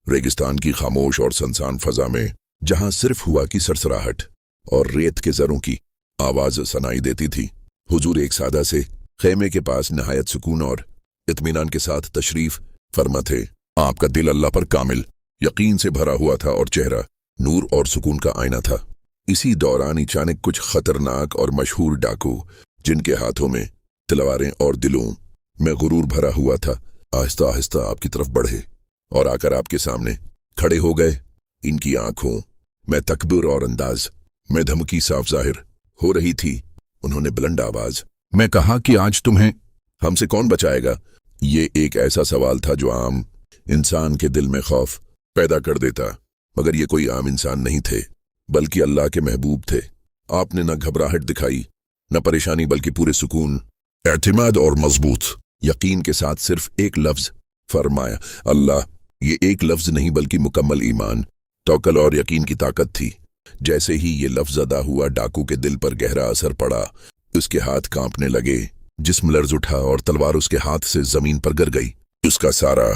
रेगिस्तान की खामोश और सुनसान फजा में जहां सिर्फ हवा की सरसराहट और रेत के जरों की आवाज सुनाई देती थी, हुजूर एक सादा से खेमे के पास नहायत सुकून और इत्मीनान के साथ तशरीफ फरमा थे। आपका दिल अल्लाह पर कामिल यकीन से भरा हुआ था और चेहरा नूर और सुकून का आईना था। इसी दौरान अचानक कुछ खतरनाक और मशहूर डाकू, जिनके हाथों में तलवारें और दिलों में गुरूर भरा हुआ था, आहिस्ता आहिस्ता आपकी तरफ बढ़े और आकर आपके सामने खड़े हो गए। इनकी आंखों में तकब्बुर और अंदाज में धमकी साफ जाहिर हो रही थी। उन्होंने बुलंद आवाज में कहा कि आज तुम्हें हमसे कौन बचाएगा। ये एक ऐसा सवाल था जो आम इंसान के दिल में खौफ पैदा कर देता, मगर ये कोई आम इंसान नहीं थे, बल्कि अल्लाह के महबूब थे। आपने न घबराहट दिखाई न परेशानी, बल्कि पूरे सुकून, एतमाद और मजबूत यकीन के साथ सिर्फ एक लफ्ज फरमाया, अल्लाह। ये एक लफ्ज नहीं बल्कि मुकम्मल ईमान, तवक्कुल और यकीन की ताकत थी। जैसे ही ये लफ्ज अदा हुआ, डाकू के दिल पर गहरा असर पड़ा। उसके हाथ कांपने लगे, जिस्म लर्ज उठा और तलवार उसके हाथ से जमीन पर गिर गई। उसका सारा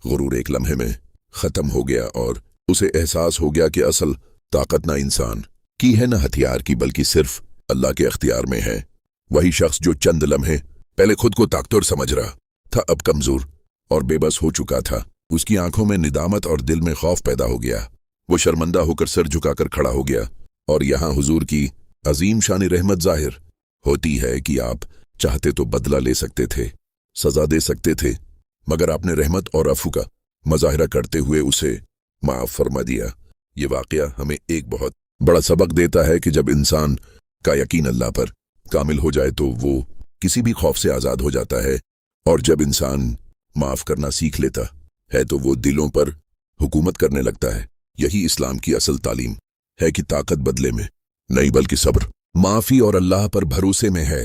गुरूर एक लम्हे में खत्म हो गया और उसे एहसास हो गया कि असल ताकत न इंसान की है न हथियार की, बल्कि सिर्फ अल्लाह के अख्तियार में है। वही शख्स जो चंद लम्हे पहले खुद को ताकतवर समझ रहा था, अब कमजोर और बेबस हो चुका था। उसकी आंखों में निदामत और दिल में खौफ पैदा हो गया। वो शर्मंदा होकर सर झुकाकर खड़ा हो गया। और यहाँ हुजूर की अजीम शानी रहमत जाहिर होती है कि आप चाहते तो बदला ले सकते थे, सजा दे सकते थे, मगर आपने रहमत और अफू का मुजाहिरा करते हुए उसे माफ फरमा दिया। ये वाकया हमें एक बहुत बड़ा सबक देता है कि जब इंसान का यकीन अल्लाह पर कामिल हो जाए तो वो किसी भी खौफ से आज़ाद हो जाता है, और जब इंसान माफ करना सीख लेता है तो वो दिलों पर हुकूमत करने लगता है। यही इस्लाम की असल तालीम है कि ताकत बदले में नहीं बल्कि सब्र, माफ़ी और अल्लाह पर भरोसे में है।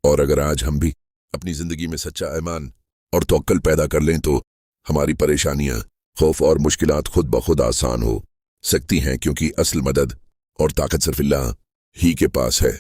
और अगर आज हम भी अपनी ज़िंदगी में सच्चा ईमान और तवक्कुल पैदा कर लें तो हमारी परेशानियां, खौफ और मुश्किलात खुद ब खुद आसान हो सकती हैं, क्योंकि असल मदद और ताकत सिर्फ अल्लाह ही के पास है।